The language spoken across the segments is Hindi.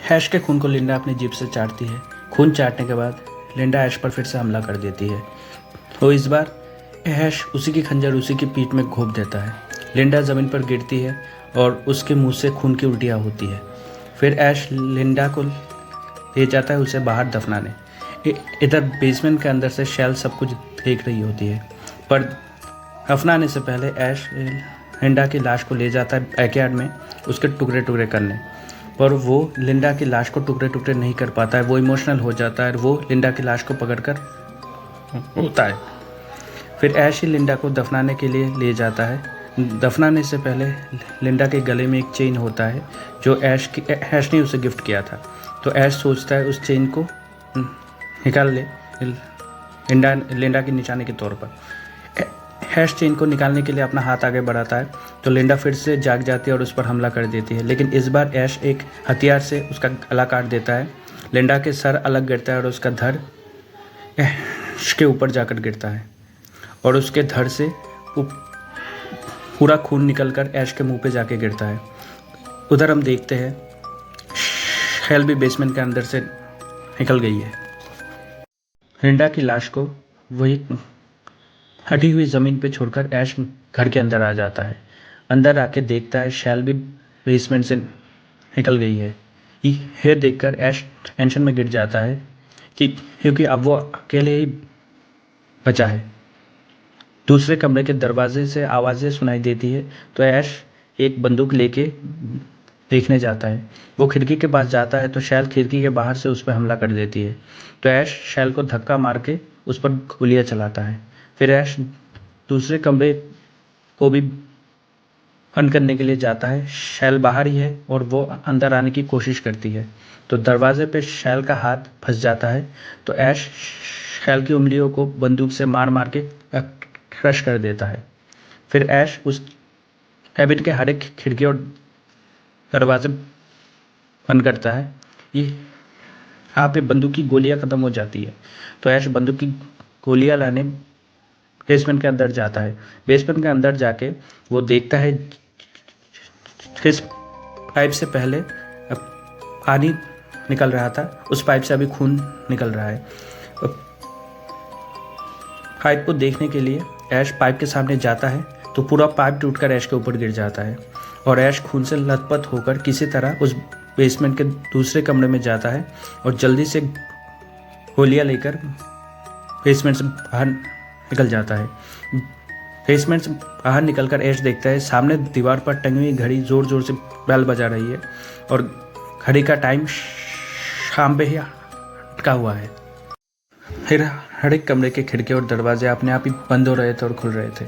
ऐश के खून को लिंडा अपनी जीभ से चाटती है। खून चाटने के बाद लिंडा ऐश पर फिर से हमला कर देती है। तो इस बार ऐश उसी की खंजर उसी की पीठ में घोंप देता है। लिंडा ज़मीन पर गिरती है और उसके मुंह से खून की उल्टियाँ होती है। फिर ऐश लिंडा को ले जाता है उसे बाहर दफनाने। इधर बेसमेंट के अंदर से शैल सब कुछ देख रही होती है, पर दफनाने से पहले ऐश लिंडा की लाश को ले जाता है बैकयार्ड में उसके टुकड़े टुकड़े करने, पर वो लिंडा की लाश को टुकड़े टुकड़े नहीं कर पाता है। वो इमोशनल हो जाता है और वो लिंडा की लाश को पकड़कर होता है। फिर ऐश ही लिंडा को दफनाने के लिए ले जाता है। दफनाने से पहले लिंडा के गले में एक चेन होता है जो ऐश ने उसे गिफ्ट किया था। तो ऐश सोचता है उस चेन को निकाल ले लिंडा की निशानी के तौर पर। ऐश चेन को निकालने के लिए अपना हाथ आगे बढ़ाता है तो लिंडा फिर से जाग जाती है और उस पर हमला कर देती है, लेकिन इस बार ऐश एक हथियार से उसका गला काट देता है। लिंडा के सर अलग गिरता है और उसका धड़ ऐश के ऊपर जाकर गिरता है और उसके धड़ से पूरा खून निकलकर ऐश के मुंह पे जाके गिरता है। उधर हम देखते हैं शैल भी बेसमेंट के अंदर से निकल गई है। लिंडा की लाश को वही हटी हुई ज़मीन पे छोड़कर ऐश घर के अंदर आ जाता है। अंदर आके देखता है शैल भी बेसमेंट से निकल गई है। यह देखकर ऐश टेंशन में गिर जाता है क्योंकि अब वो अकेले ही बचा है। दूसरे कमरे के दरवाजे से आवाज़ें सुनाई देती है तो ऐश एक बंदूक लेके देखने जाता है। वो खिड़की के पास जाता है तो शैल खिड़की के बाहर से उस पर हमला कर देती है। तो ऐश शैल को धक्का मार के उस पर गोलियां चलाता है। फिर ऐश दूसरे कमरे को भी बंद करने के लिए जाता है। शैल बाहर ही है और वो अंदर आने की कोशिश करती है तो दरवाजे पे शैल का हाथ फंस जाता है। तो ऐश शैल की उंगलियों को बंदूक से मार मार के क्रश कर देता है। फिर ऐश उस कैबिन के हर एक खिड़की और दरवाजे बंद करता है। यहाँ पे बंदूक की गोलियां ख़त्म हो जाती है तो ऐश बंदूक की गोलियां लाने बेसमेंट के अंदर जाता है। बेसमेंट के अंदर जाके वो देखता है जिस पाइप से पहले पानी निकल रहा था उस पाइप से अभी खून निकल रहा है। पाइप को देखने के लिए ऐश पाइप के सामने जाता है तो पूरा पाइप टूटकर ऐश के ऊपर गिर जाता है और ऐश खून से लथपथ होकर किसी तरह उस बेसमेंट के दूसरे कमरे में जाता है और जल्दी से गोलियां लेकर बेसमेंट से बाहर निकल जाता है। बेसमेंट से बाहर निकलकर ऐश देखता है सामने दीवार पर टंगी हुई घड़ी ज़ोर ज़ोर से बेल बजा रही है और घड़ी का टाइम शाम पे ही अटका हुआ है। फिर हर एक कमरे के खिड़की और दरवाजे अपने आप ही बंद हो रहे थे और खुल रहे थे।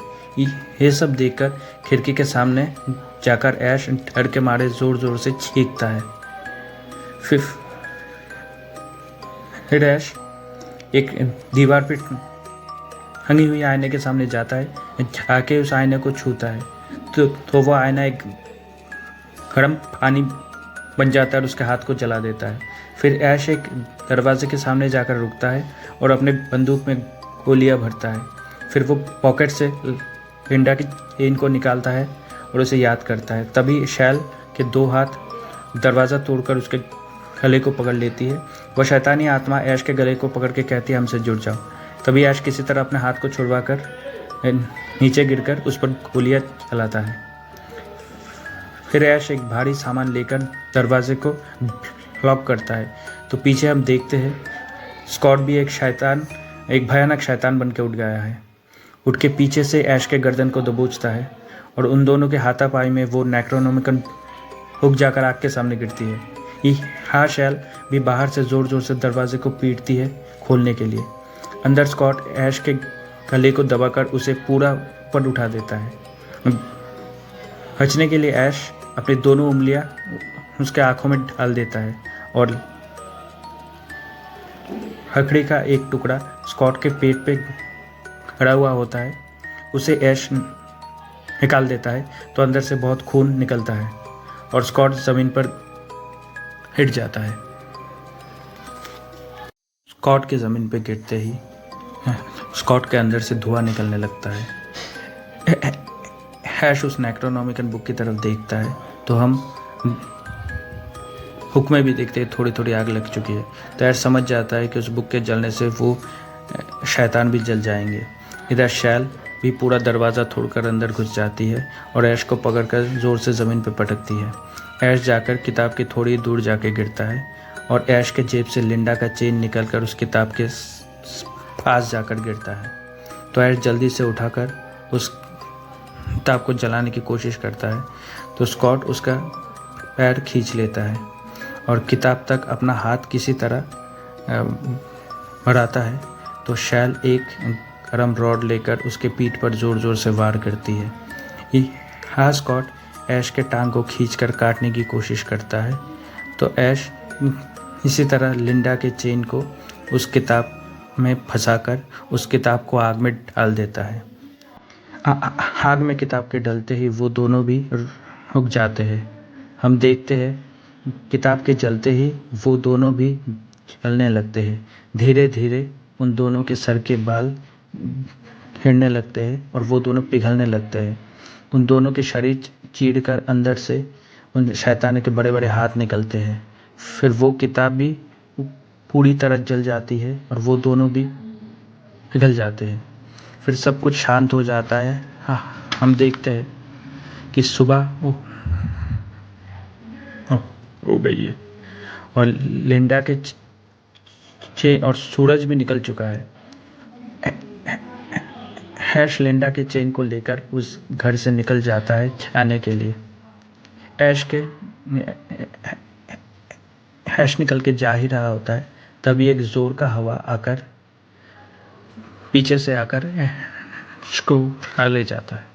ये सब देखकर खिड़की के सामने जाकर ऐश डर के मारे ज़ोर ज़ोर से चीखता है। फिर ऐश एक दीवार पे हंगी हुई आईने के सामने जाता है, जाके उस आईने को छूता है तो वो आईना एक गर्म पानी बन जाता है और उसके हाथ को जला देता है। फिर ऐश एक दरवाजे के सामने जाकर रुकता है और अपने बंदूक में गोलियां भरता है। फिर वो पॉकेट से लिंडा की चेन को निकालता है और उसे याद करता है। तभी शैल के दो हाथ दरवाज़ा तोड़कर उसके गले को पकड़ लेती है। वह शैतानी आत्मा ऐश के गले को पकड़ के कहती है हमसे जुड़ जाओ। तभी ऐश किसी तरह अपने हाथ को छुड़वा कर नीचे गिरकर उस पर गोलियां चलाता है। फिर ऐश एक भारी सामान लेकर दरवाजे को लॉक करता है तो पीछे हम देखते हैं स्कॉट भी एक भयानक शैतान बन के उठ गया है। उठ के पीछे से ऐश के गर्दन को दबोचता है और उन दोनों के हाथापाई में वो नेक्रोनोमिकन हुक जाकर आग के सामने गिरती है। शैल भी बाहर से ज़ोर ज़ोर से दरवाजे को पीटती है खोलने के लिए। अंदर स्कॉट ऐश के गले को दबाकर उसे पूरा ऊपर उठा देता है। बचने के लिए ऐश अपनी दोनों उंगलियां उसके आंखों में डाल देता है और लकड़ी का एक टुकड़ा स्कॉट के पेट पे खड़ा हुआ होता है उसे ऐश निकाल देता है तो अंदर से बहुत खून निकलता है और स्कॉट ज़मीन पर हिट जाता है। स्कॉट के ज़मीन पे गिरते ही स्कॉट के अंदर से धुआं निकलने लगता है। ऐश उस नेक्रोनोमिकन बुक की तरफ देखता है तो हम हुक में भी देखते हैं थोड़ी थोड़ी आग लग चुकी है। तो ऐश समझ जाता है कि उस बुक के जलने से वो शैतान भी जल जाएंगे। इधर शैल भी पूरा दरवाज़ा तोड़कर अंदर घुस जाती है और ऐश को पकड़कर ज़ोर से ज़मीन पर पटकती है। ऐश जाकर किताब की थोड़ी दूर जाके गिरता है और ऐश के जेब से लिंडा का चेन निकलकर उस किताब के पास जाकर गिरता है। तो ऐश जल्दी से उठाकर उस किताब को जलाने की कोशिश करता है। तो स्कॉट उसका पैर खींच लेता है और किताब तक अपना हाथ किसी तरह बढ़ाता है। तो शैल एक गर्म रॉड लेकर उसके पीठ पर ज़ोर ज़ोर से वार करती है। हाँ, स्कॉट ऐश के टांग को खींचकर काटने की कोशिश करता है। तो ऐश इसी तरह लिंडा के चेन को उस किताब में फंसाकर उस किताब को आग में डाल देता है। आग में किताब के डलते ही वो दोनों भी रुक जाते हैं। हम देखते हैं किताब के जलते ही वो दोनों भी जलने लगते हैं। धीरे धीरे उन दोनों के सर के बाल हिलने लगते हैं और वो दोनों पिघलने लगते हैं। उन दोनों के शरीर चीरकर अंदर से उन शैतान के बड़े बड़े हाथ निकलते हैं। फिर वो किताब भी पूरी तरह जल जाती है और वो दोनों भी पिघल जाते हैं। फिर सब कुछ शांत हो जाता है। हाँ, हम देखते हैं कि सुबह हो गई है और लिंडा के चेन और सूरज भी निकल चुका है। ऐश लिंडा के चेन को लेकर उस घर से निकल जाता है जाने के लिए। ऐश निकल के जा ही रहा होता है, तभी एक जोर का हवा आकर पीछे से आकर उसको उठा ले जाता है।